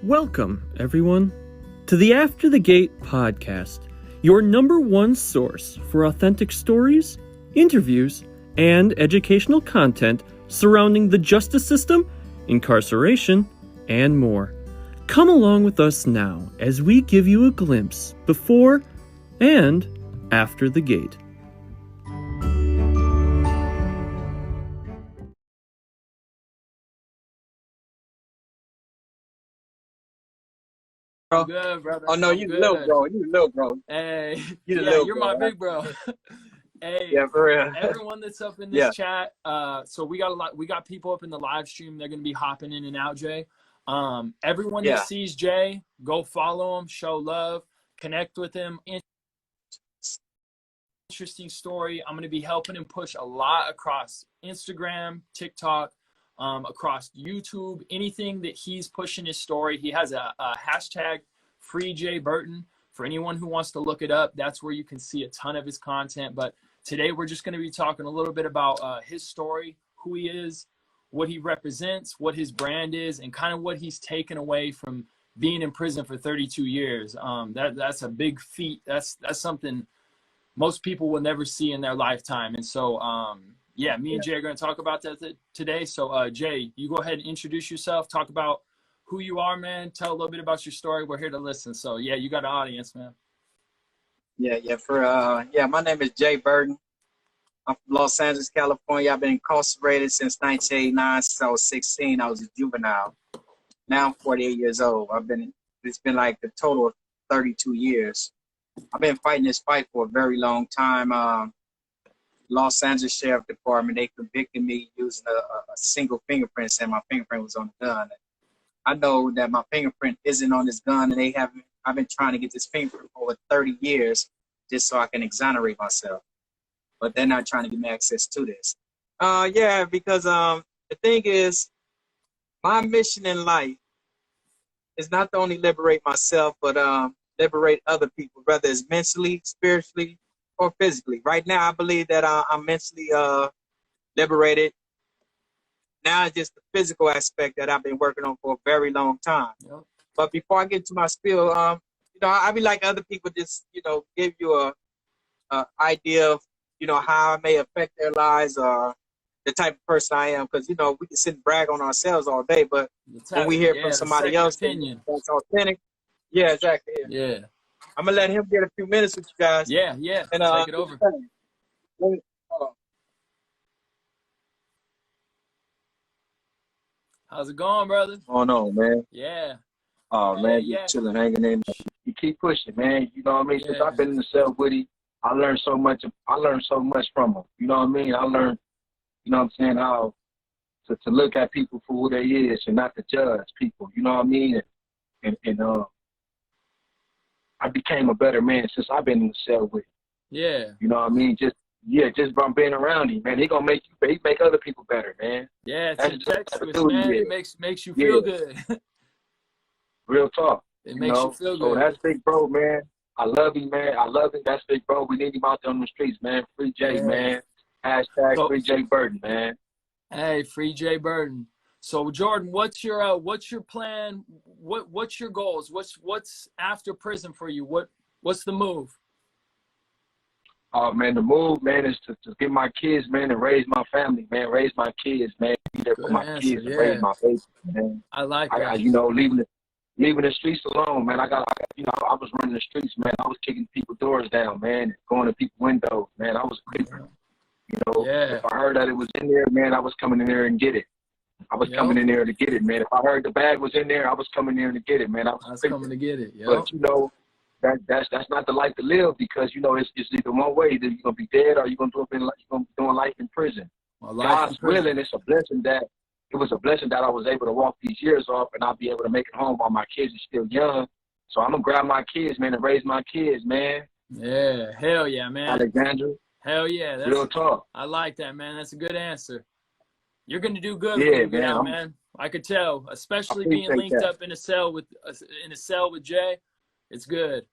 Welcome, everyone, to the After the Gate podcast, your number one source for authentic stories, interviews, and educational content surrounding the justice system, incarceration, and more. Come along with us now as we give you a glimpse before and after the gate. Bro. Good, brother. Oh no, you little bro. You little bro. Hey, you're bro, my big bro. Hey, yeah, for real. Everyone that's up in this chat. So we got people up in the live stream. They're gonna be hopping in and out, Jay. Everyone that sees Jay, go follow him, show love, connect with him. Interesting story. I'm gonna be helping him push a lot across Instagram, TikTok, across YouTube, anything that he's pushing his story. He has a hashtag #FreeJBurton for anyone who wants to look it up. That's where you can see a ton of his content. But today we're just going to be talking a little bit about his story, who he is, what he represents, what his brand is, and kind of what he's taken away from being in prison for 32 years. That's a big feat. That's something most people will never see in their lifetime. And so, yeah, me and Jay are going to talk about that today. So, Jay, you go ahead and introduce yourself. Talk about who you are, man. Tell a little bit about your story. We're here to listen. So, yeah, you got an audience, man. My name is Jay Burton. I'm from Los Angeles, California. I've been incarcerated since 1989. Since I was 16, I was a juvenile. Now I'm 48 years old. It's been like a total of 32 years. I've been fighting this fight for a very long time. Los Angeles Sheriff Department, they convicted me using a single fingerprint, saying my fingerprint was on the gun. I know that my fingerprint isn't on this gun, and I've been trying to get this fingerprint for over 30 years just so I can exonerate myself. But they're not trying to give me access to this. Because the thing is, my mission in life is not to only liberate myself, but liberate other people, whether it's mentally, spiritually, or physically. Right now, I believe that I'm mentally liberated. Now it's just the physical aspect that I've been working on for a very long time. Yep. But before I get to my spiel, I be like other people, just give you a idea of how I may affect their lives or the type of person I am. Because we can sit and brag on ourselves all day, but when we hear from somebody else that's authentic, yeah, exactly. Yeah. I'm gonna let him get a few minutes with you guys. Yeah. And, take it over. How's it going, brother? Oh no, man. Yeah. Oh man, you chilling, hanging in. You keep pushing, man. You know what I mean? Since I've been in the cell with him, I learned so much from him. You know what I mean? I learned, how to look at people for who they is and not to judge people. You know what I mean? And I became a better man since I've been in the cell with him. Yeah. You know what I mean? Just from being around him, man. He make other people better, man. Yeah, it's infectious, man. It makes you feel good. Real talk. It makes you feel good. So that's Big Bro, man. I love him, man. I love him. That's Big Bro. We need him out there on the streets, man. Free J, man. Hashtag Free J Burton, man. Hey, Free J Burton. So Jordan, what's your plan? What's your goals? What's after prison for you? What's the move? Oh man, the move, man, is to get my kids, man, and raise my family, man. Raise my kids, man. Be there for my kids and raise my babies, man. I like that. Leaving the streets alone, man. I was running the streets, man. I was kicking people's doors down, man. Going to people's windows, man. I was a creeper. If I heard that it was in there, man, I was coming in there and get it. I was coming in there to get it, man. If I heard the bag was in there, I was coming in there to get it, man. I was coming to get it. But that's not the life to live, because it's either one way, that you're gonna be dead or you're gonna be doing life in prison. God's willing, it's a blessing that I was able to walk these years off, and I'll be able to make it home while my kids are still young. So I'm gonna grab my kids, man, and raise my kids, man. Yeah, hell yeah, man. Alexandra. Hell yeah, that's real talk. I like that, man. That's a good answer. You're gonna do good when you get out, man. I could tell, especially being linked up in a cell with Jay. It's good.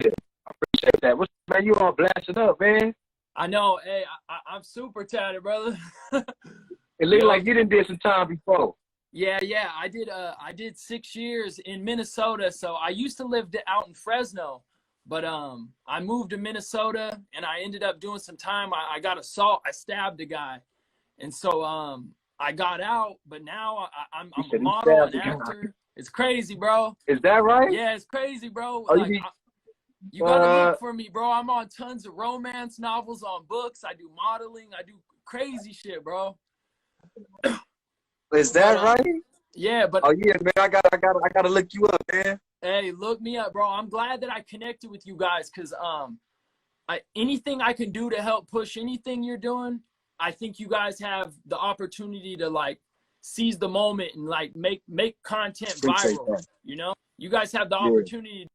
Yeah, I appreciate that. Man, you all blasting up, man. I know. Hey, I'm super tatted, brother. It looked like you done did some time before. Yeah, yeah. I did 6 years in Minnesota. So I used to live out in Fresno, but I moved to Minnesota and I ended up doing some time. I got assault. I stabbed a guy, and so I got out. But now I'm a model and actor. It's crazy, bro. Is that right? Yeah, it's crazy, bro. Oh, Like you gotta look for me, bro. I'm on tons of romance novels, on books. I do modeling. I do crazy shit, bro. Is that right? Yeah, but oh yeah, man, I gotta look you up, man. hey, look me up, bro. I'm glad that I connected with you guys, because anything I can do to help push anything you're doing, I think you guys have the opportunity to like seize the moment and like make content viral. You know, you guys have the opportunity to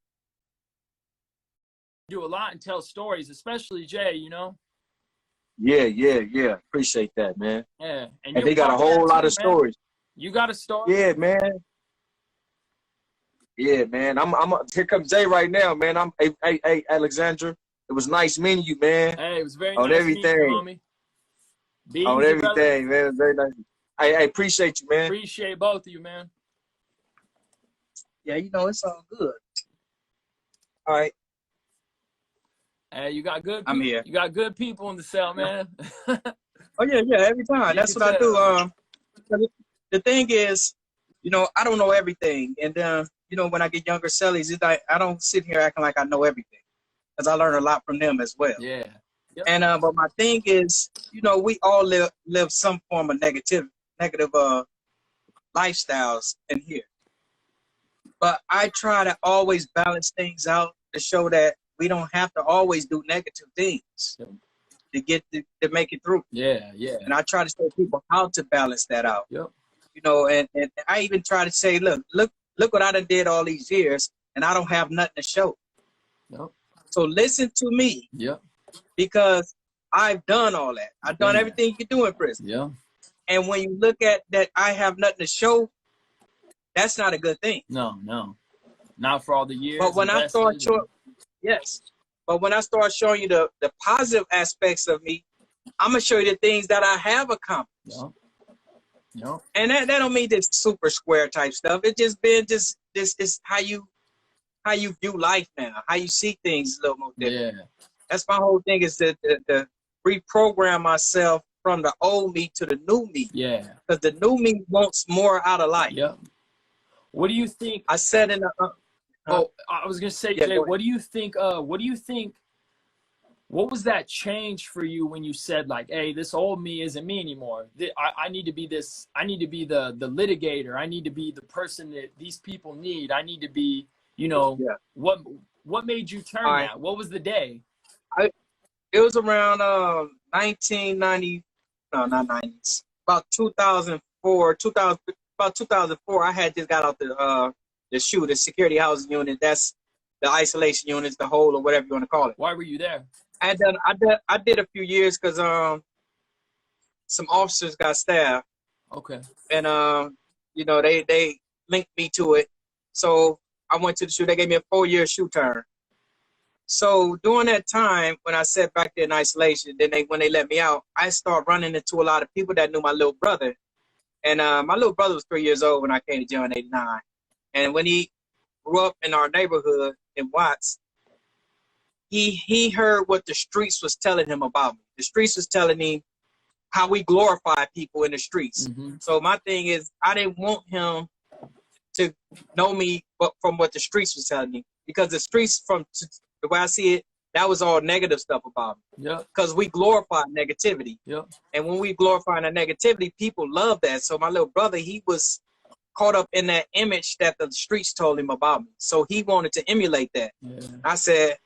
do a lot and tell stories, especially Jay. You know. Yeah. Appreciate that, man. Yeah, and they got a whole lot of stories. You got a story? Yeah, man. Yeah, man. Here comes Jay right now, man. Hey, Alexandra. It was nice meeting you, man. Hey, it was very on nice everything. Meeting you, homie. On everything, man. It was very nice. I appreciate you, man. Appreciate both of you, man. Yeah, you know, it's all good. All right. Hey, you got good people. I'm here. You got good people in the cell, man. Oh yeah, every time. That's what I do. The thing is, you know, I don't know everything. And you know, when I get younger cellies, it's like I don't sit here acting like I know everything. Because I learn a lot from them as well. Yeah. Yep. And but my thing is, you know, we all live some form of negative lifestyles in here. But I try to always balance things out to show that we don't have to always do negative things to make it through. Yeah. And I try to show people how to balance that out. Yep. You know, and I even try to say, look what I done did all these years, and I don't have nothing to show. Yep. So listen to me. Yep. Because I've done all that. I've done everything you can do in prison. Yeah. And when you look at that, I have nothing to show. That's not a good thing. No. Not for all the years. But when I start showing, but when I start showing you the positive aspects of me, I'm gonna show you the things that I have accomplished. Yep. And that don't mean this super square type stuff. It just been this is how you view life now, how you see things a little more different. Yeah. That's my whole thing, is to reprogram myself from the old me to the new me. Yeah. Because the new me wants more out of life. Yep. What do you think? I said in the I was gonna say, Jay, what do you think? What was that change for you when you said, like, hey, this old me isn't me anymore? I need to be this. I need to be the litigator. I need to be the person that these people need. I need to be, you know, what made you turn that? What was the day? It was around 1990, no, not 90s, about 2004, about 2004. I had just got out the SHU, the security housing unit. That's the isolation units, the hole, or whatever you want to call it. Why were you there? I did a few years because some officers got stabbed. Okay. And you know, they linked me to it. So I went to the SHU. They gave me a 4-year SHU term. So during that time, when I sat back there in isolation, then when they let me out, I started running into a lot of people that knew my little brother. And my little brother was 3 years old when I came to jail in '89. And when he grew up in our neighborhood in Watts, he heard what the streets was telling him about me. The streets was telling me how we glorify people in the streets. Mm-hmm. So my thing is, I didn't want him to know me from what the streets was telling me, because the streets, from the way I see it, that was all negative stuff about me. Yeah. Because we glorify negativity. Yeah. And when we glorify the negativity, people love that. So my little brother, he was caught up in that image that the streets told him about me. So he wanted to emulate that. Yeah. I said,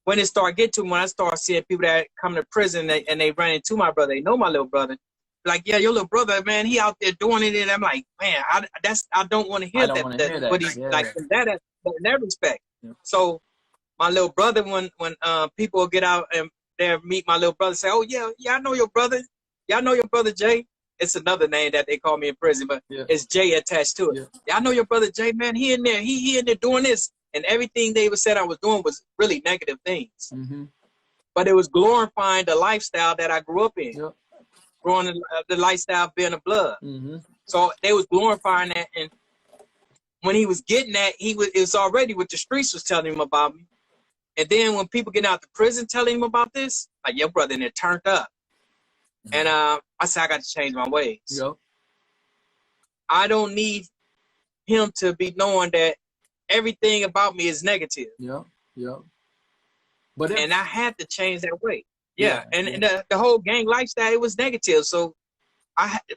when it started getting to me, when I started seeing people that come to prison and they run into my brother, they know my little brother, like, yeah, your little brother, man, he out there doing it. And I'm like, man, I don't want to hear that. But he's like, in that respect. Yeah. So my little brother, when people get out and they meet my little brother, say, oh, yeah, I know your brother. Yeah, I know your brother, Jay. It's another name that they call me in prison, but it's Jay attached to it. Yeah, I know your brother, Jay, man. He in there. He in there doing this. And everything they said I was doing was really negative things. Mm-hmm. But it was glorifying the lifestyle that I grew up in. Yep. Growing the lifestyle of being a blood. Mm-hmm. So they was glorifying that, and when he was getting that, it was already what the streets was telling him about me. And then when people get out the prison telling him about this, like, your brother in there turned up. And I said, I got to change my ways. Yep. I don't need him to be knowing that everything about me is negative. Yep. Yep. And I had to change that way. Yeah. And the whole gang lifestyle, it was negative. So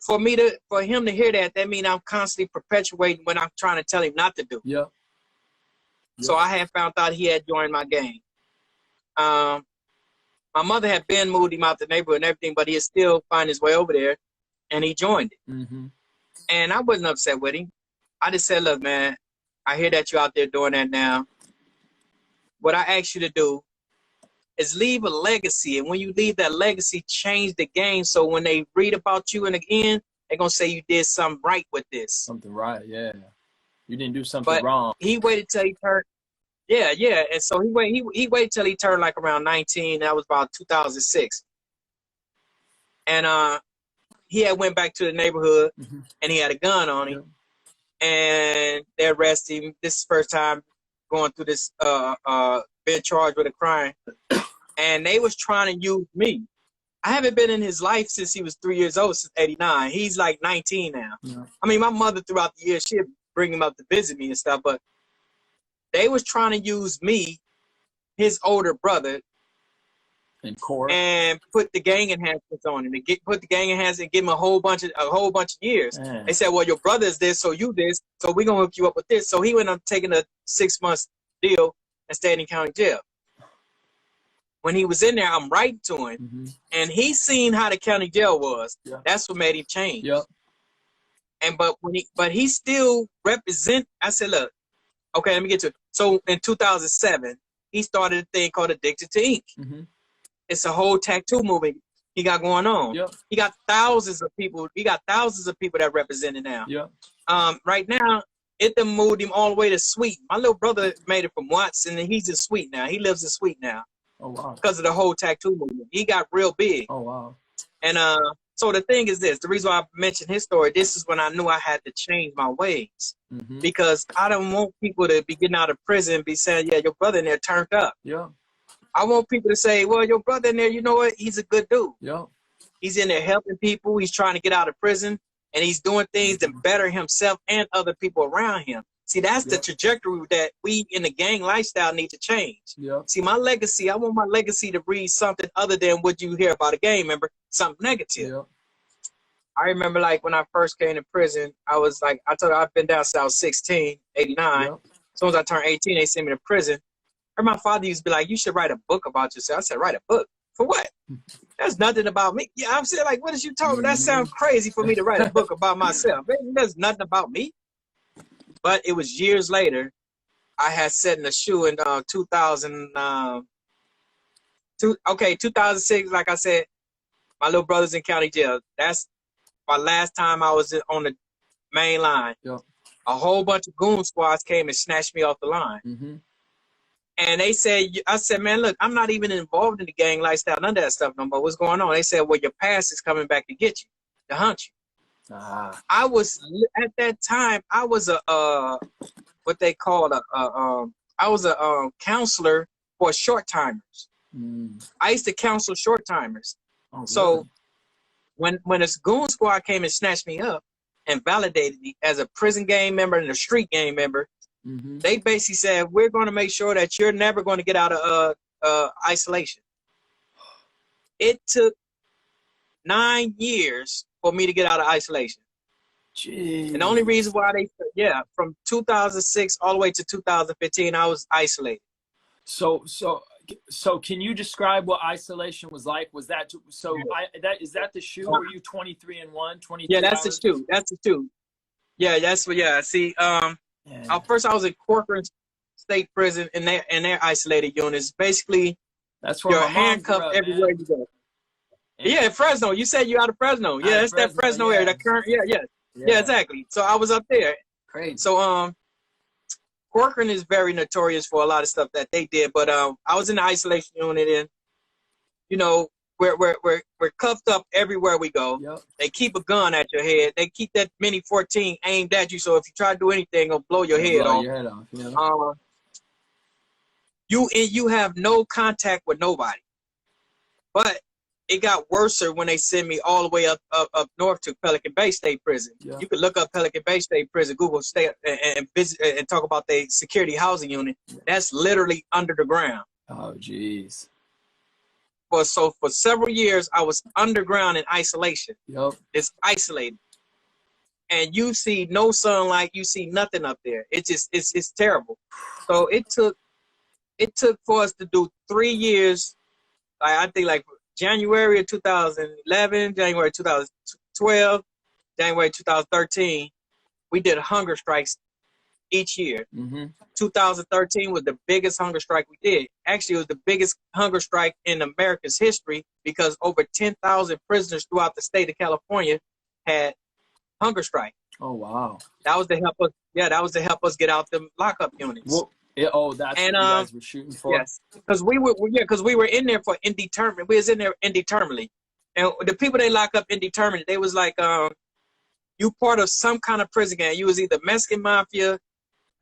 for him to hear that means I'm constantly perpetuating what I'm trying to tell him not to do. Yep. So I had found out he had joined my gang. My mother had been moved him out the neighborhood and everything, but he had still find his way over there, and he joined it. Mm-hmm. And I wasn't upset with him. I just said, look, man, I hear that you're out there doing that now. What I ask you to do is leave a legacy, and when you leave that legacy, change the game. So when they read about you in the end, they're gonna say you did something right with this. Something right, yeah. You didn't do something wrong. He waited till he turned. Yeah. And so he waited till he turned like around 19. That was about 2006. And he had went back to the neighborhood, and he had a gun on him. And they arrested him. This is the first time going through this, being charged with a crime. And they was trying to use me. I haven't been in his life since he was 3 years old, since '89. He's like 19 now. Yeah. I mean, my mother throughout the years, she'd bring him up to visit me and stuff, but they was trying to use me, his older brother, in court, and put the gang enhancements on him. Put the gang enhancements and give him a whole bunch of years. Man. They said, well, your brother is this, so you this, so we're gonna hook you up with this. So he went on taking a 6-month deal and stayed in county jail. When he was in there, I'm writing to him, and he seen how the county jail was. Yeah. That's what made him change. Yep. And but he still represent. I said, look, okay, let me get to it. So in 2007, he started a thing called Addicted to Ink. It's a whole tattoo movement he got going on. Yep. He got thousands of people. He got thousands of people that represent it now. Yep. Right now, it done moved him all the way to Sweet. My little brother made it from Watson, and he's in Sweet now. He lives in Sweet now. Oh, wow. Because of the whole tattoo movement. He got real big. Oh, wow. And so the thing is this. The reason why I mentioned his story, this is when I knew I had to change my ways. Because I don't want people to be getting out of prison and be saying, yeah, your brother in there turned up. Yeah. I want people to say, well, your brother in there, you know what? He's a good dude. Yeah. He's in there helping people. He's trying to get out of prison. And he's doing things to better himself and other people around him. See, that's the trajectory that we in the gang lifestyle need to change. Yep. See, my legacy, I want my legacy to read something other than what you hear about a gang member, something negative. Yep. I remember, like, when I first came to prison, I was like, I told you, I've been down since I was 16, 89. Yep. As soon as I turned 18, they sent me to prison. And my father used to be like, you should write a book about yourself. I said, write a book? For what? That's nothing about me. Yeah, I'm saying, like, what is you talking about? That sounds crazy for me to write a book about myself. There's nothing about me. But it was years later, I had sat in a shoe in 2006, like I said, my little brother's in county jail. That's my last time I was on the main line. Yep. A whole bunch of goon squads came and snatched me off the line. And they said, I said, man, look, I'm not even involved in the gang lifestyle, none of that stuff no more. What's going on? They said, well, your past is coming back to get you, to hunt you. I was, at that time, I was what they call I was a counselor for short timers. I used to counsel short timers. Oh, so when a goon squad came and snatched me up and validated me as a prison gang member and a street gang member, they basically said, we're going to make sure that you're never going to get out of isolation. It took 9 years for me to get out of isolation. Jeez. And the only reason why from 2006 all the way to 2015, I was isolated. So can you describe what isolation was like? Was that is that the shoe? Were you 23 and 1? 23 Yeah, that's hours? the shoe. That's the shoe. Yeah, that's what. Yeah, see, first I was in Corcoran State Prison in their isolated units. Basically, that's where you're handcuffed everywhere you go. Yeah, Fresno. You said you out of Fresno. Yeah, it's that Fresno area. That current. Yeah, exactly. So I was up there. Crazy. So Corcoran is very notorious for a lot of stuff that they did, but I was in the isolation unit, and we're cuffed up everywhere we go. Yep. They keep a gun at your head. They keep that Mini 14 aimed at you. So if you try to do anything, it'll blow your head off. Your head off. Yeah. You have no contact with nobody. But it got worse when they sent me all the way up north to Pelican Bay State Prison. Yeah. You could look up Pelican Bay State Prison, Google State, and visit and talk about the security housing unit. That's literally under the ground. Oh, jeez. So for several years, I was underground in isolation. Yep. It's isolated, and you see no sunlight. You see nothing up there. It's terrible. So it took for us to do 3 years. I think like January of 2011, January 2012, January 2013, we did hunger strikes each year. 2013 was the biggest hunger strike we did. Actually, it was the biggest hunger strike in America's history because over 10,000 prisoners throughout the state of California had hunger strike. Oh, wow. That was to help us. Yeah, that was to help us get out the lockup units. Well, that's what you guys were shooting for. Yes, because we were in there for indeterminate. We was in there indeterminately, and the people they lock up indeterminate, they was like, you part of some kind of prison gang. You was either Mexican mafia,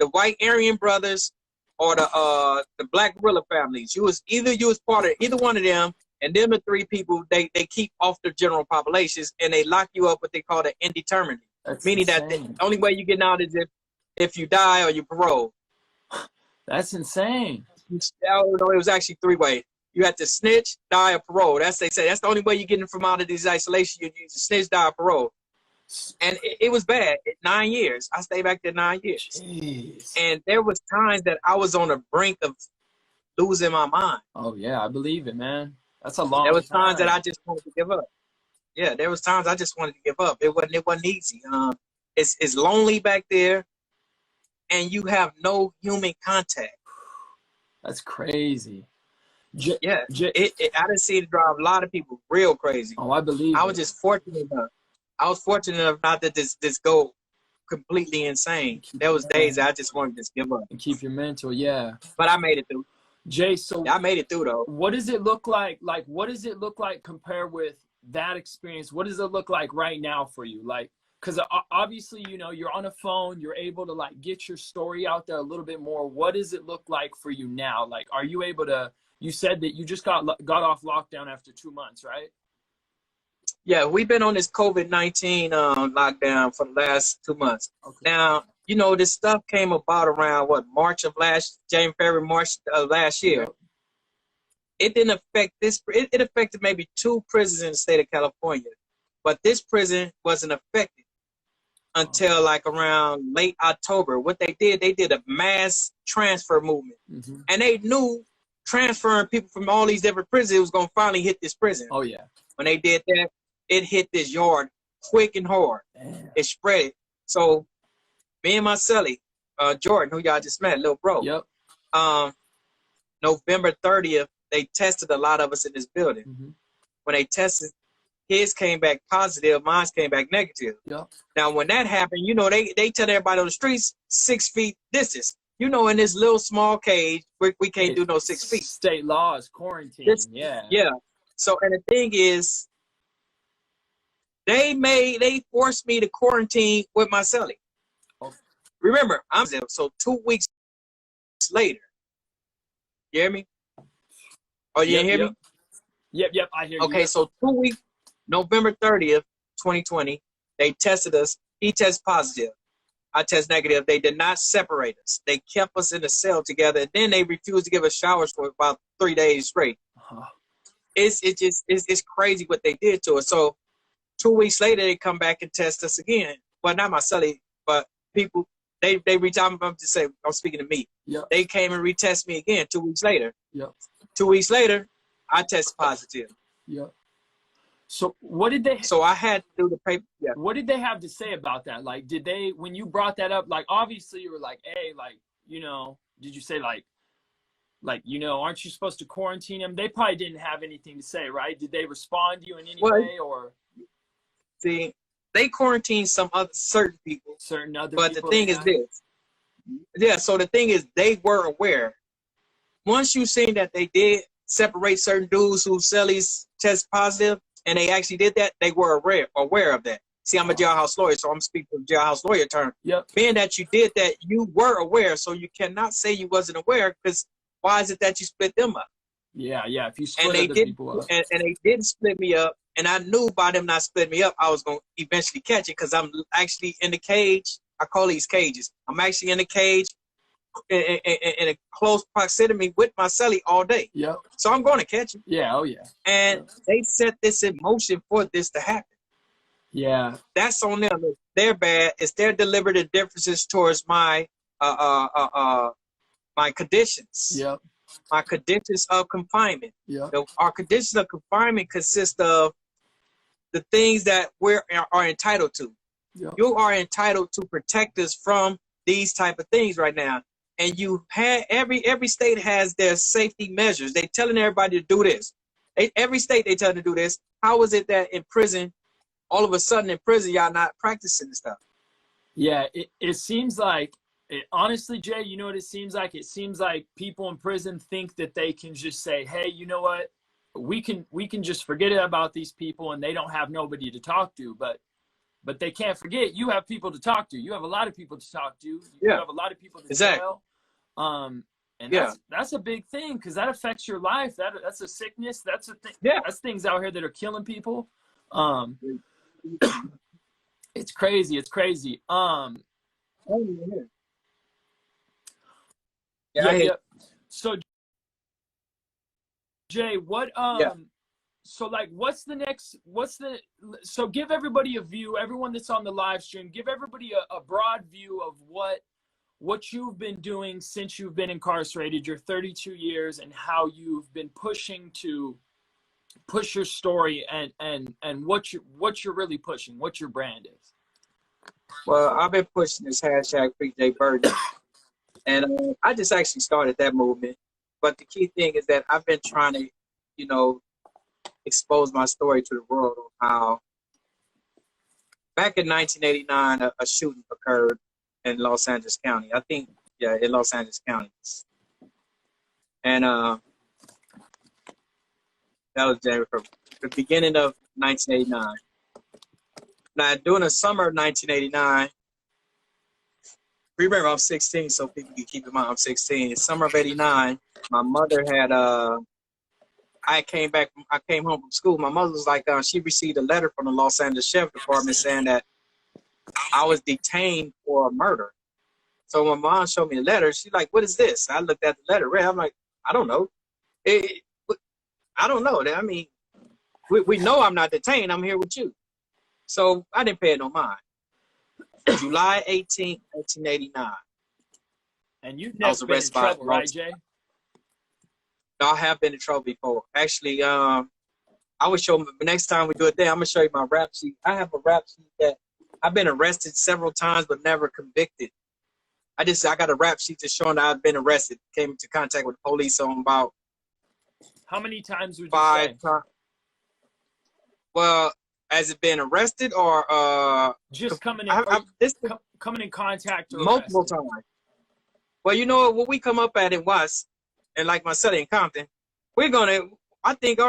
the white Aryan brothers, or the black guerrilla families. You was part of either one of them, and them the three people they keep off the general populations, and they lock you up what they call the indeterminate, meaning insane. that the only way you get out is if you die or you parole. That's insane. No, it was actually 3 ways. You had to snitch, die, or parole. They say that's the only way you're getting from out of these isolation. You use snitch, die, or parole. And it was bad. 9 years. I stayed back there 9 years. Jeez. And there was times that I was on the brink of losing my mind. Oh yeah, I believe it, man. That's a long. There was times that I just wanted to give up. Yeah, there was times I just wanted to give up. It wasn't easy. It's lonely back there, and you have no human contact. That's crazy. I done seen it drive a lot of people real crazy. Oh, I believe. I was just fortunate enough. I was fortunate enough not to just go completely insane. There was days I just wanted to just give up. And keep your mental, yeah. But I made it through. Jay, so I made it through though. What does it look like? Like, what does it look like compared with that experience? What does it look like right now for you? Like, because obviously, you know, you're on a phone, you're able to like get your story out there a little bit more. What does it look like for you now? Like, are you able to? You said that you just got off lockdown after 2 months, right? Yeah, we've been on this COVID-19 lockdown for the last 2 months. Okay. Now, you know, this stuff came about around March of last year. Yep. It didn't affect this. It affected maybe 2 prisons in the state of California, but this prison wasn't affected until like around late October. What they did a mass transfer movement, and they knew transferring people from all these different prisons it was gonna finally hit this prison. Oh yeah. When they did that, it hit this yard quick and hard. Damn. It spread. So me and my cellie, Jordan, who y'all just met, little bro. Yep. November 30th, they tested a lot of us in this building. When they tested, his came back positive, mine came back negative. Yep. Now, when that happened, you know, they tell everybody on the streets 6 feet distance. You know, in this little small cage, we can't do no 6 feet. State laws, quarantine, yeah. Yeah. So, and the thing is, they forced me to quarantine with my cellie. Oh. Remember, I'm there. So 2 weeks later, you hear me? Oh, you didn't hear me? Yep, I hear you. Okay, so 2 weeks, November 30th, 2020, they tested us. He tested positive. I test negative. They did not separate us. They kept us in a cell together. And then they refused to give us showers for about 3 days straight. It's crazy what they did to us. So 2 weeks later, they come back and test us again. Well, not my cellie, but people, they reach out. I'm just saying, I'm speaking to me. Yep. They came and retest me again 2 weeks later. Yep. 2 weeks later, I tested positive. Yep. So what did they? So I had to do the paper. Yeah. What did they have to say about that? Like, did they, when you brought that up, like, obviously you were like, hey, like, you know, did you say like, you know, aren't you supposed to quarantine them? They probably didn't have anything to say, right? Did they respond to you in any way, or? See, they quarantined certain people. Certain other but people. But the thing is this. Yeah, so the thing is, they were aware. Once you seen that they did separate certain dudes who cellies test positive, and they actually did that, they were aware of that. See, I'm a jailhouse lawyer, so I'm speaking from jailhouse lawyer term. Yep. Being that you did that, you were aware, so you cannot say you wasn't aware, because why is it that you split them up? Yeah, yeah. If you split other people up. And they didn't split me up, and I knew by them not splitting me up, I was going to eventually catch it, because I'm actually in the cage. I call these cages. I'm actually in the cage in a close proximity with my cellie all day. Yep. So I'm going to catch him. Yeah, oh yeah. And they set this in motion for this to happen. Yeah. That's on them. It's their bad. It's their deliberate indifferences towards my my conditions. Yep. My conditions of confinement. Yep. Our conditions of confinement consist of the things that we are entitled to. Yep. You are entitled to protect us from these type of things right now. And you had every state has their safety measures. They telling everybody to do this. Every state they tell them to do this. How is it that in prison, all of a sudden in prison, y'all not practicing this stuff? Yeah, it seems like, honestly, Jay, you know what it seems like? It seems like people in prison think that they can just say, hey, you know what? We can just forget about these people and they don't have nobody to talk to. But they can't forget you have people to talk to. You have a lot of people to talk to. You have a lot of people to tell. And that's a big thing, because that affects your life. That's a sickness. That's a thing. Yeah. That's things out here that are killing people. It's crazy. It's crazy. Yeah. So Jay, what so like so give everybody a view, everyone that's on the live stream, give everybody a broad view of what you've been doing since you've been incarcerated, your 32 years, and how you've been pushing to push your story and what you're really pushing, what your brand is. Well, I've been pushing this hashtag Free Jay Burton, and I just actually started that movement. But the key thing is that I've been trying to, expose my story to the world on how back in 1989 a shooting occurred in Los Angeles County. I think, in Los Angeles County. And that was January, the beginning of 1989. Now, during the summer of 1989, remember I'm 16, so people can keep in mind I'm 16. In summer of 89, my mother had I came home from school. My mother was like, she received a letter from the Los Angeles Sheriff Department saying that I was detained for a murder. So my mom showed me the letter. She's like, what is this? I looked at the letter, read. I'm like, I don't know. I don't know. I mean, we know I'm not detained. I'm here with you. So I didn't pay it no mind. July 18, 1989. And you've never been in trouble, right, Jay? No, I have been in trouble before. Actually, I would show the next time we do it there, I'm going to show you my rap sheet. I have a rap sheet that I've been arrested several times but never convicted. I got a rap sheet just showing that I've been arrested. Came into contact with the police on about... How many times would you 5 say? times. Well, has it been arrested or... just coming in contact or multiple arrested? times. Well, you know what we come up at in West, and like my city in Compton, I think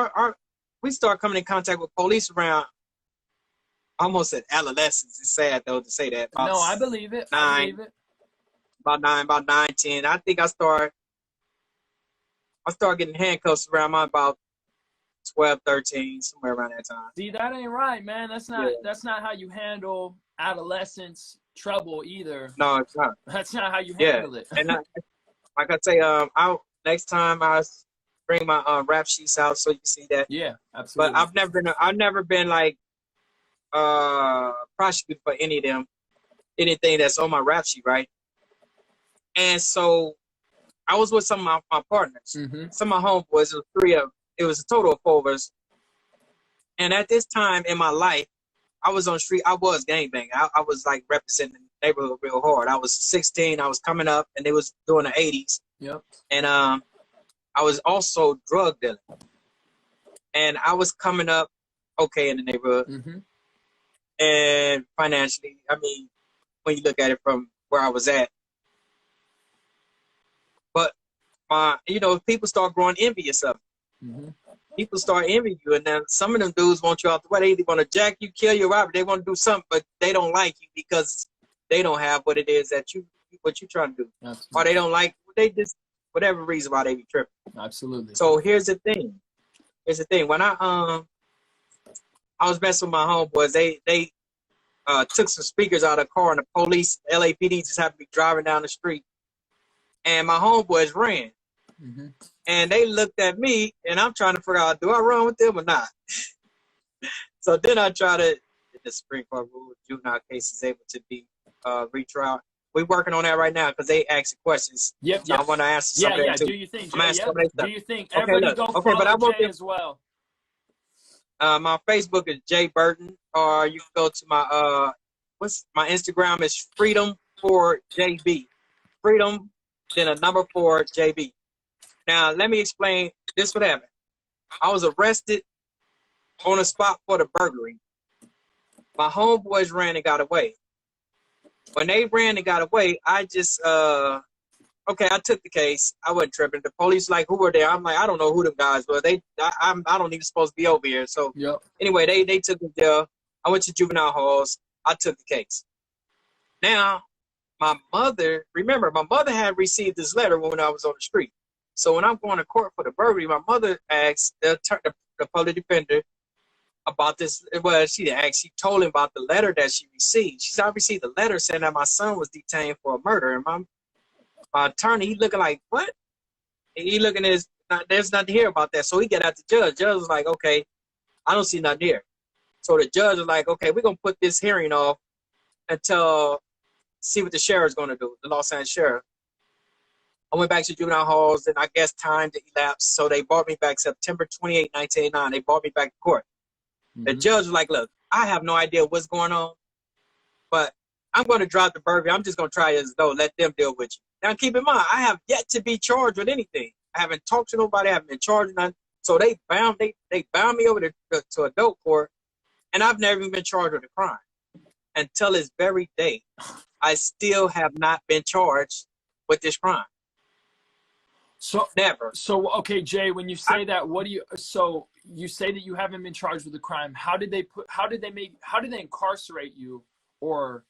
we start coming in contact with police around almost at adolescence. It's sad though to say that. No, I believe it. About 9, 10. I think I start getting handcuffs around about 12, 13, somewhere around that time. See, that ain't right, man. That's not how you handle adolescence trouble either. No, it's not. That's not how you handle it. And like I say, next time I bring my rap sheets out so you can see that. Yeah, absolutely. But I've never been like prosecuted for anything that's on my rap sheet, right? And so I was with some of my partners, some of my homeboys. It was a total of 4 of us. And at this time in my life, I was on the street. I was gangbanging. I was like representing the neighborhood real hard. I was 16. I was coming up, and they was doing the 80s. Yep. And I was also drug dealing. And I was coming up okay in the neighborhood. And financially, I mean, when you look at it from where I was at. But people start growing envious of me. People start envying you, and then some of them dudes want you out the way. They either want to jack you, kill you, rob you. They want to do something, but they don't like you because they don't have what it is that what you're trying to do. Absolutely. Or they don't like, they just, whatever reason why they be tripping. Absolutely. So here's the thing. When I was messing with my homeboys, they took some speakers out of the car, and the police, LAPD, just happened to be driving down the street, and my homeboys ran. And they looked at me, and I'm trying to figure out, do I run with them or not? So then I try to, the Supreme Court rule, juvenile cases able to be retried. We're working on that right now because they ask questions. Yep. So I want to answer some of that too. Do you think, Jay? Do you think? Okay, Everybody go follow but I want Jay as well. My Facebook is Jay Burton, or you can go to my my Instagram is Freedom for JB. Freedom, then a number 4 JB. Now let me explain this. What happened? I was arrested on the spot for the burglary. My homeboys ran and got away. When they ran and got away, I just okay, I took the case. I wasn't tripping. The police like, who were there? I'm like, I don't know who them guys were. I don't even supposed to be over here. So anyway, they took me there. I went to juvenile halls. I took the case. Now, my mother had received this letter when I was on the street. So when I'm going to court for the burglary, my mother asked the public defender about this. Well, she told him about the letter that she received. She said, I received a letter saying that my son was detained for a murder. And my attorney, he looking like, what? He looking at there's nothing here about that. So he get at the judge. Judge was like, okay, I don't see nothing here. So the judge was like, okay, we're going to put this hearing off until see what the sheriff's going to do, the Los Angeles sheriff. I went back to juvenile halls, and I guess time elapsed. So they brought me back September 28, 1989. They brought me back to court. The judge was like, look, I have no idea what's going on, but I'm going to drop the burglary. I'm just going to try as though, let them deal with you. Now, keep in mind, I have yet to be charged with anything. I haven't talked to nobody. I haven't been charged with nothing. So they bound me over to adult court, and I've never even been charged with a crime. Until this very day, I still have not been charged with this crime. So never. So okay, Jay, when you say that, what do you? So you say that you haven't been charged with a crime. How did they incarcerate you? Or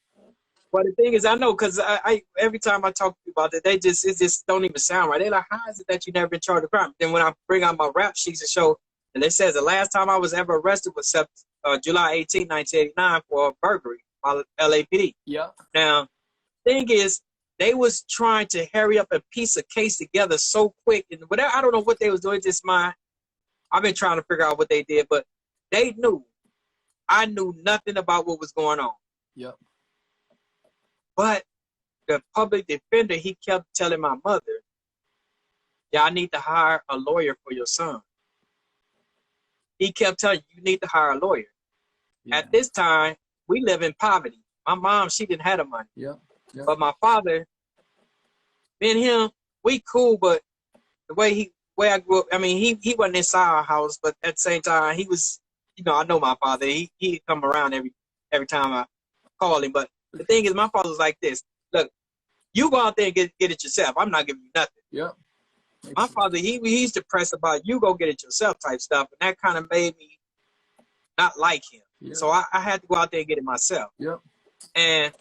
well, the thing is, I know because I every time I talk to people about it, it just don't even sound right. They're like, how is it that you never been charged with a crime? Then when I bring out my rap sheets and show, and it says the last time I was ever arrested was July 18, 1989 for a burglary by LAPD. Yeah. Now, thing is, they was trying to hurry up and piece a case together so quick, and whatever. I don't know what they was doing. Just I've been trying to figure out what they did, but they knew. I knew nothing about what was going on. Yep. But the public defender, he kept telling my mother, yeah, I need to hire a lawyer for your son. He kept telling you need to hire a lawyer. Yeah. At this time, we live in poverty. My mom, she didn't have the money. Yeah. Yep. But my father, me and him, we cool, but the way I grew up, I mean, he wasn't inside our house, but at the same time, he was, I know my father. He'd come around every time I call him. But the thing is, my father was like this. Look, you go out there and get it yourself. I'm not giving you nothing. Yeah. My father, he used to press about you go get it yourself type stuff, and that kind of made me not like him. Yeah. So I had to go out there and get it myself. Yeah. And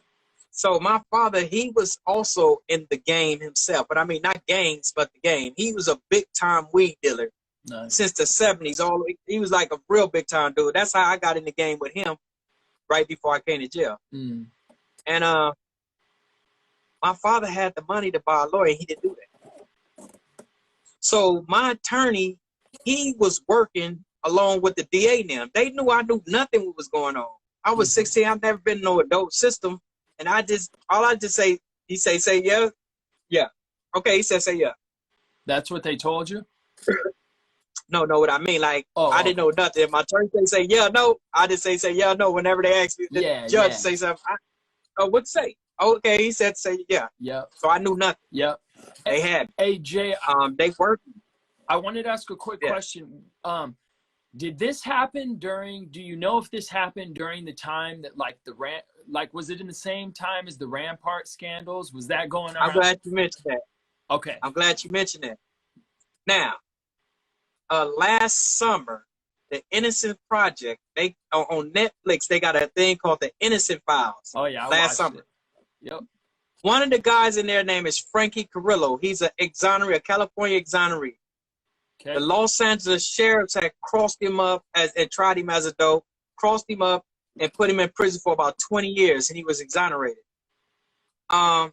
so my father, he was also in the game himself, but I mean, not gangs, but the game. He was a big time weed dealer. Nice. Since the 70s. He was like a real big time dude. That's how I got in the game with him right before I came to jail. And my father had the money to buy a lawyer. He didn't do that. So my attorney, he was working along with the DA now. They knew I knew nothing what was going on. I was 16. I've never been in no adult system. And all I just say, he say yeah. Yeah. Okay, he said say yeah. That's what they told you? No, know what I mean? Like, I didn't know nothing. If my attorney say yeah, no, I just say yeah, no. Whenever they ask me, the judge say something, what say? Okay, he said say yeah. Yeah. So I knew nothing. Yeah. They had. Hey, Jay. They worked. I wanted to ask a quick question. Did this happen during? Do you know if this happened during the time that was it in the same time as the Rampart scandals? Was that going on? I'm glad you mentioned that. Okay. I'm glad you mentioned that. Now, last summer, the Innocence Project, they on Netflix, they got a thing called the Innocent Files. Oh yeah, last summer. It. Yep. One of the guys in their name is Frankie Carrillo. He's a California exoneree. Okay. The Los Angeles sheriffs had crossed him up and tried him as a dope, crossed him up and put him in prison for about 20 years, and he was exonerated. I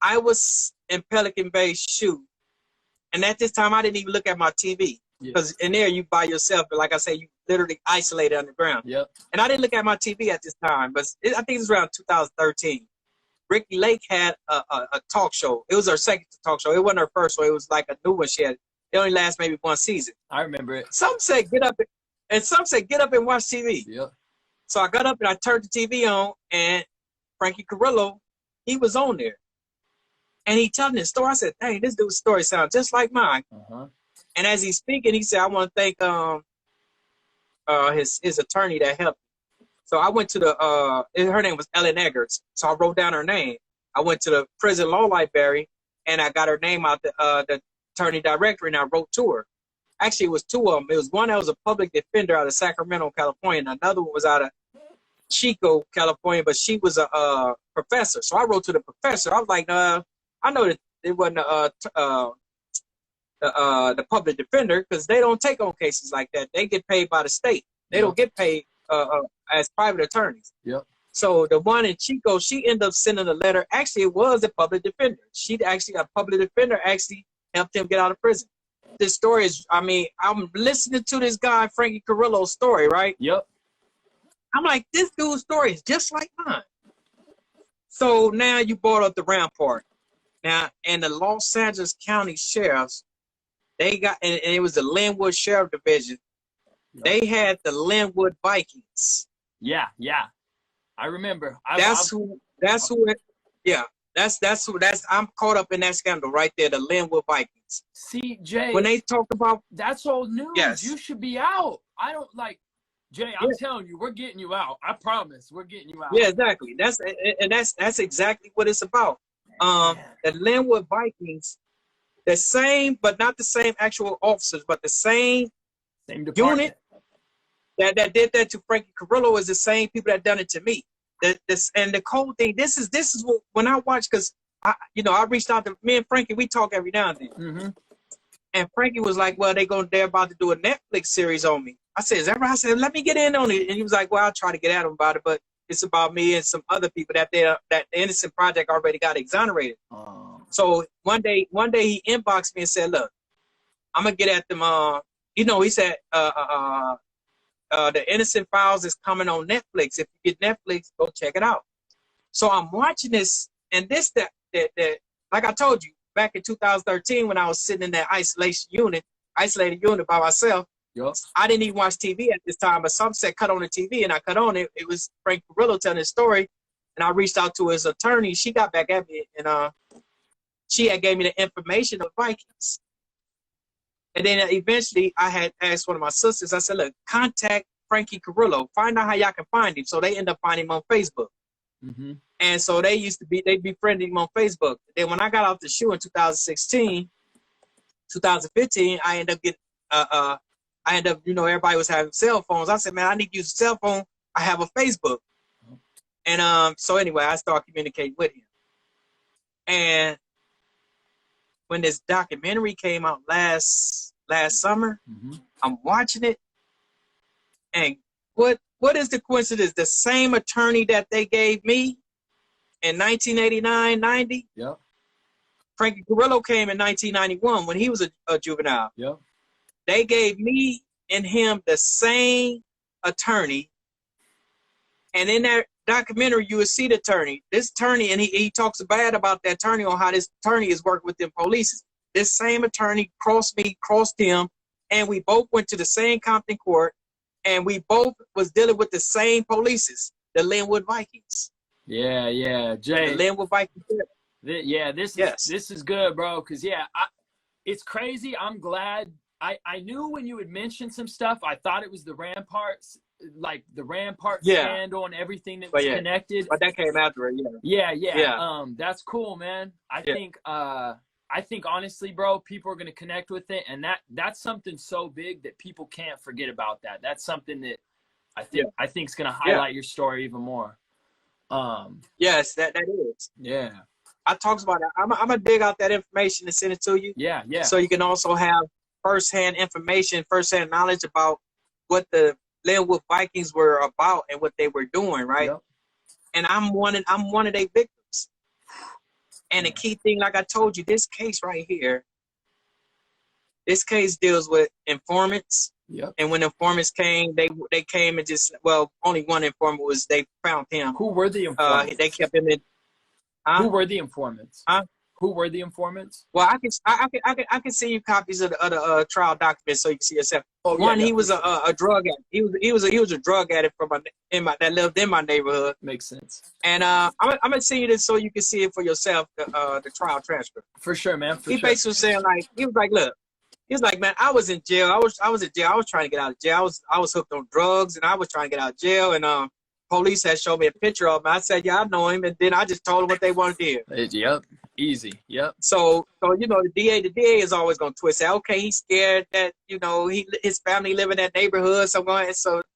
was in Pelican Bay shoot, and at this time I didn't even look at my TV because in there you by yourself, but like I say, you literally isolated underground. Yep. And I didn't look at my TV at this time, but I think it was around 2013. Ricky Lake had a talk show. It was her second talk show. It wasn't her first one. It was like a new one she had. It only lasts maybe one season. I remember it. Some say get up, and some say get up and watch TV. Yep. So I got up and I turned the TV on, and Frankie Carrillo, he was on there. And he telling his story. I said, dang, this dude's story sounds just like mine. And as he's speaking, he said, I want to thank his attorney that helped me. So I went to her name was Ellen Eggers. So I wrote down her name. I went to the prison law library, and I got her name out the attorney directory, and I wrote to her. Actually, it was two of them. It was one that was a public defender out of Sacramento, California, and another one was out of Chico, California, but she was a professor. So I wrote to the professor. I was like, I know that it wasn't the public defender because they don't take on cases like that. They get paid by the state. They don't get paid as private attorneys. Yep. So the one in Chico, she ended up sending a letter. Actually, it was a public defender. A public defender actually helped him get out of prison. This story is, I mean, I'm listening to this guy, Frankie Carrillo's story, right? Yep. I'm like, this dude's story is just like mine. So now you brought up the Rampart. Now, in the Los Angeles County Sheriffs, they got, and it was the Linwood Sheriff Division, they had the Linwood Vikings. Yeah. I remember. That's who, I'm caught up in that scandal right there, the Linwood Vikings. See, Jay. When they talk about. That's old news. Yes. You should be out. I don't like, Jay, I'm telling you, we're getting you out. I promise. We're getting you out. Yeah, exactly. That's exactly what it's about. The Linwood Vikings, the same, but not the same actual officers, but the same unit that did that to Frankie Carrillo is the same people that done it to me. And the cold thing, this is what, when I watch, because I reached out to me and Frankie, we talk every now and then. Mm-hmm. And Frankie was like, well, they're about to do a Netflix series on me. I said, is that right? I said, let me get in on it. And he was like, well, I'll try to get at him about it, but it's about me and some other people that the Innocent Project already got exonerated. Oh. So one day he inboxed me and said, look, I'm gonna get at them. He said, the Innocent Files is coming on Netflix. If you get Netflix, go check it out. So I'm watching this, and that like I told you, back in 2013 when I was sitting in that isolated unit by myself, yep. I didn't even watch TV at this time, but some said cut on the TV, and I cut on it. It was Frank Carrillo telling his story, and I reached out to his attorney. She got back at me, and she had gave me the information of Vikings. And then eventually I had asked one of my sisters, I said, look, contact Frankie Carrillo, find out how y'all can find him. So they end up finding him on Facebook. Mm-hmm. And so they befriended him on Facebook. Then when I got out the shoe in 2015, I ended up everybody was having cell phones. I said, man, I need to use a cell phone. I have a Facebook. And so anyway, I started communicating with him. And when this documentary came out last summer, mm-hmm. I'm watching it. And what is the coincidence? The same attorney that they gave me in 1989, 90. Yep. Frankie Carrillo came in 1991 when he was a juvenile. Yep. They gave me and him the same attorney. And in that documentary, you will see the attorney. This attorney, and he talks bad about the attorney on how this attorney is working with them police. This same attorney crossed me, crossed him, and we both went to the same Compton court, and we both was dealing with the same police, the Linwood Vikings. Yeah, Jay. The Linwood Vikings. This is good, bro. Cause it's crazy. I'm glad. I knew when you had mentioned some stuff. I thought it was the Ramparts, like the Rampart scandal and everything that was connected. But that came after it. Yeah. That's cool, man. I think I think honestly, bro, people are gonna connect with it, and that's something so big that people can't forget about that. That's something that I think is gonna highlight your story even more. Yes, that is. Yeah. I talks about it. I'm gonna dig out that information and send it to you. Yeah, yeah. So you can also have firsthand information, firsthand knowledge about what the Linwood Vikings were about and what they were doing, right? Yep. And I'm one of their victims. And the key thing, like I told you, this case right here, this case deals with informants. Yep. And when informants came, they came and just, well, only one informant was, they found him. Who were the informants? They kept him in. Who were the informants? Who were the informants? Well, I can send you copies of the trial documents so you can see yourself. Oh, One, yeah, he was a drug addict. He was a drug addict that lived in my neighborhood. Makes sense. And I'm gonna send you this so you can see it for yourself. The trial transcript. For sure, man. He basically was saying, like, he was like, look, he was like, man, I was in jail. I was in jail. I was trying to get out of jail. I was hooked on drugs, and I was trying to get out of jail. And police had showed me a picture of him. I said, yeah, I know him. And then I just told him what they wanted to hear. Yep. Easy. Yep. So you know, the DA is always gonna twist that. Okay, he's scared that, you know, his family live in that neighborhood. So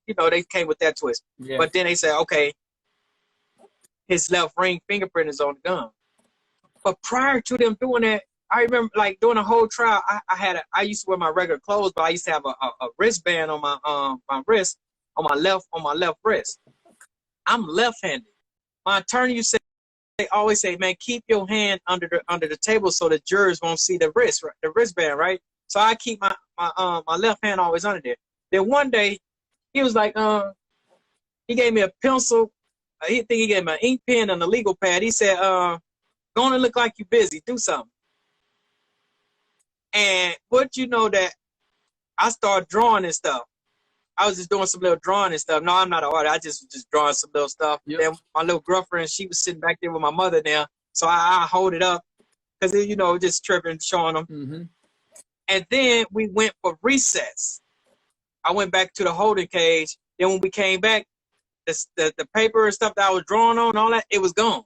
you know, they came with that twist. Yeah. But then they said, okay, his left ring fingerprint is on the gun. But prior to them doing that, I remember, like, during the whole trial, I used to wear my regular clothes, but I used to have a wristband on my wrist, on my left wrist. I'm left-handed. My attorney used to say, they always say, man, keep your hand under the table so the jurors won't see the wristband, right? So I keep my left hand always under there. Then one day, he was like, he gave me a pencil. He gave me an ink pen and a legal pad. He said, go on and look like you're busy. Do something. And what you know that I started drawing and stuff. I was just doing some little drawing and stuff. No, I'm not an artist. I just was just drawing some little stuff. Yep. Then my little girlfriend, she was sitting back there with my mother now. So I hold it up because, you know, just tripping, showing them. Mm-hmm. And then we went for recess. I went back to the holding cage. Then when we came back, the paper and stuff that I was drawing on, all that, it was gone.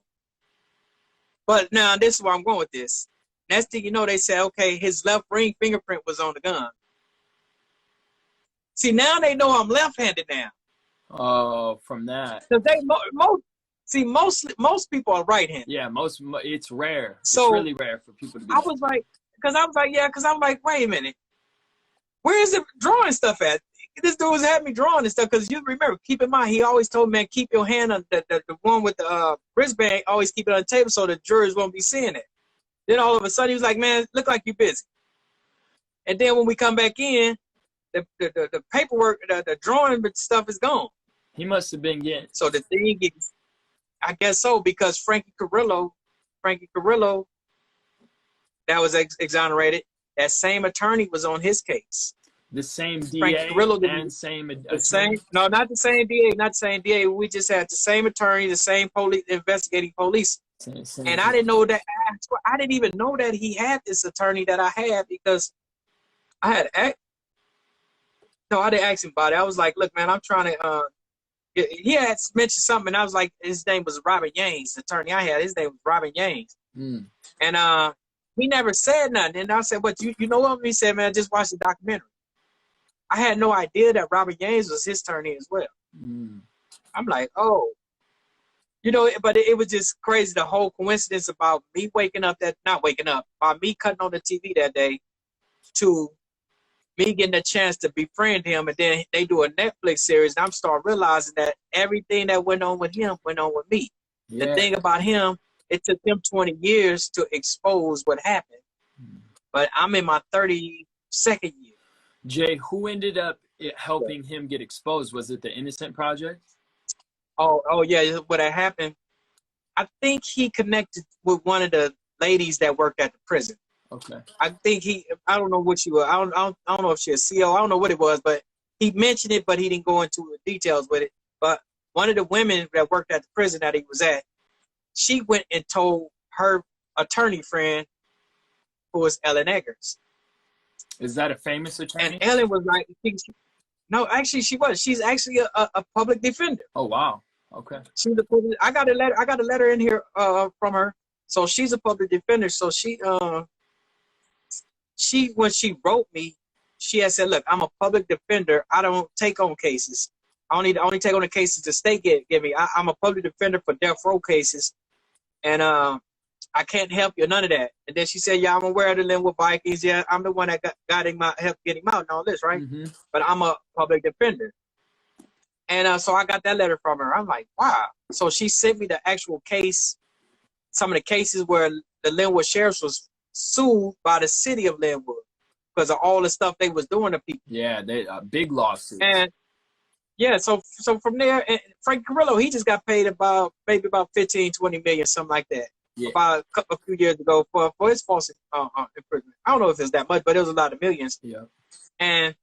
But now this is where I'm going with this. Next thing you know, they said, okay, his left ring fingerprint was on the gun. See, now they know I'm left-handed now. Oh, from that. Because most people are right-handed. Yeah, it's rare. So it's really rare for people to be. I was like, wait a minute. Where is the drawing stuff at? This dude was having me drawing and stuff, because you remember, keep in mind, he always told me, man, keep your hand on the one with the wristband, always keep it on the table so the jurors won't be seeing it. Then all of a sudden, he was like, man, look like you're busy. And then when we come back in, the paperwork, the drawing stuff is gone. He must have been getting. So the thing is, I guess so, because Frankie Carrillo, that was exonerated, that same attorney was on his case. The same DA Frankie Carrillo and same no, not the same DA, We just had the same attorney, the same investigating police. Same. And I didn't know that. I didn't even know that he had this attorney that I had, because I didn't ask him about it. I was like, look, man, I'm trying to, he had mentioned something, and I was like, his name was Robert Yanes, the attorney I had. His name was Robert Yanes. Mm. And he never said nothing. And I said, but you know what? He said, man, just watch the documentary. I had no idea that Robert Yanes was his attorney as well. Mm. I'm like, oh. You know, but it was just crazy, the whole coincidence about me by me cutting on the TV that day to me getting a chance to befriend him, and then they do a Netflix series, and I'm starting realizing that everything that went on with him went on with me. Yeah. The thing about him, it took him 20 years to expose what happened, but I'm in my 32nd year. Jay, who ended up helping him get exposed? Was it the Innocent Project? Oh yeah, what had happened, I think he connected with one of the ladies that worked at the prison. Okay. I think I don't know what she was. I don't know if she was CO. I don't know what it was, but he mentioned it, but he didn't go into the details with it. But one of the women that worked at the prison that he was at, she went and told her attorney friend, who was Ellen Eggers. Is that a famous attorney? And Ellen was like, no, actually she was. She's actually a public defender. Oh wow. Okay. I got a letter in here from her. So she's a public defender. So when she wrote me, she had said, "Look, I'm a public defender. I don't take on cases. I only take on the cases the state give me. I'm a public defender for death row cases, and I can't help you, none of that." And then she said, "Yeah, I'm aware of the Linwood Vikings. Yeah, I'm the one that got him out, helped get him out and all this, right? Mm-hmm. But I'm a public defender." And so I got that letter from her. I'm like, wow. So she sent me the actual case, some of the cases where the Linwood Sheriffs was sued by the city of Linwood because of all the stuff they was doing to people. Yeah, they big lawsuits. And yeah, so from there, and Frank Carrillo, he just got paid maybe about 15, 20 million, something like that. Yeah. About a few years ago for his false imprisonment. I don't know if it's that much, but it was a lot of millions. Yeah. And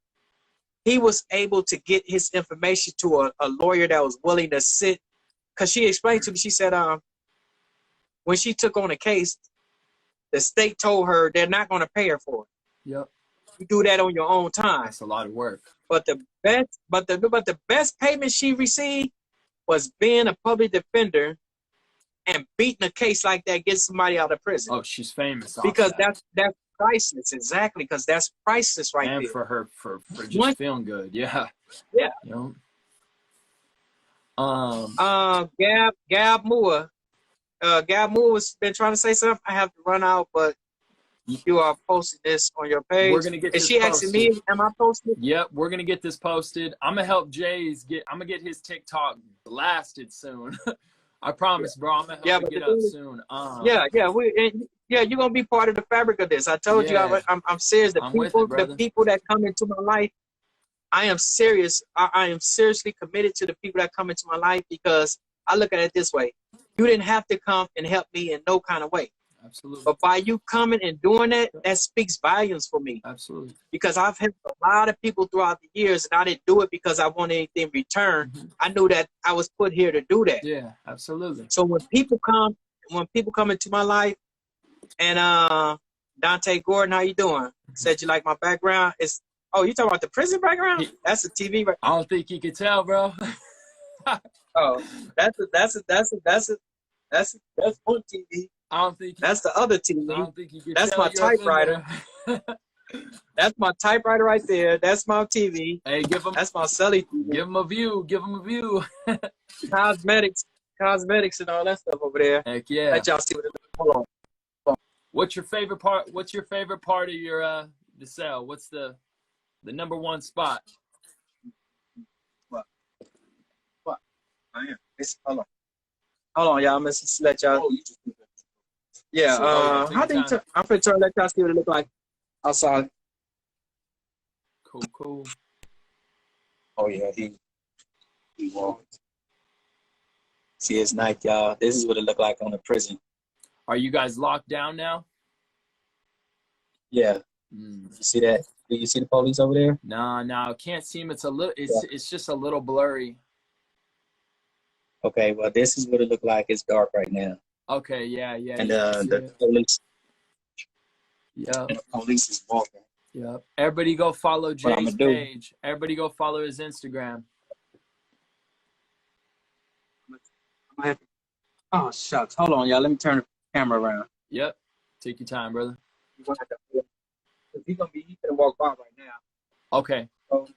he was able to get his information to a lawyer that was willing to sit, because she explained to me, she said, when she took on a case, the state told her they're not going to pay her for it. Yep. You do that on your own time. That's a lot of work. But the best payment she received was being a public defender and beating a case like that, get somebody out of prison. Oh, she's famous. Because that's priceless, exactly. Because that's priceless right and there. for her, for just feeling good. Yeah. Yeah. You know? Gab Moore. Gab Moore has been trying to say something. I have to run out, but you are posting this on your page. We're gonna get this Is she posted. asking me, am I posted? Yep, we're gonna get this posted. I'm gonna help Jay's I'm gonna get his TikTok blasted soon. I promise, bro. I'm gonna help it get up soon. You're gonna be part of the fabric of this. I told you, I'm serious. The people that come into my life, I am serious. I am seriously committed to the people that come into my life, because I look at it this way: you didn't have to come and help me in no kind of way. Absolutely. But by you coming and doing that, that speaks volumes for me. Absolutely. Because I've helped a lot of people throughout the years, and I didn't do it because I wanted anything in return. Mm-hmm. I knew that I was put here to do that. Yeah, absolutely. So when people come into my life, and Dante Gordon, how you doing? Said you like my background. You talking about the prison background? That's a TV. I don't think you can tell, bro. Oh, that's one TV. I don't think that's the other TV. I don't think you can that's tell my typewriter. That's my typewriter right there. That's my TV. Hey, that's my celly TV. Give them a view. Give them a view. Cosmetics and all that stuff over there. Heck yeah. Let y'all see what it is. Hold on. What's your favorite part? What's your favorite part of your the cell? What's the number one spot? What? I am. Hold on, y'all. I'm gonna just let y'all. Yeah. How do you? I'm finna turn. Let y'all see what it look like outside. Cool. Oh yeah, he walked. See, it's night, y'all. This is what it look like on the prison. Are you guys locked down now? Yeah. You see that? Do you see the police over there? No, can't see him. It's a little. It's just a little blurry. Okay, well, this is what it look like. It's dark right now. Okay, yeah. And the police. Yeah. The police is walking. Yep. Everybody go follow Jay's page. Everybody go follow his Instagram. Oh, shucks. Hold on, y'all. Let me turn the camera around. Yep. Take your time, brother. He's going to walk by right now. Okay. So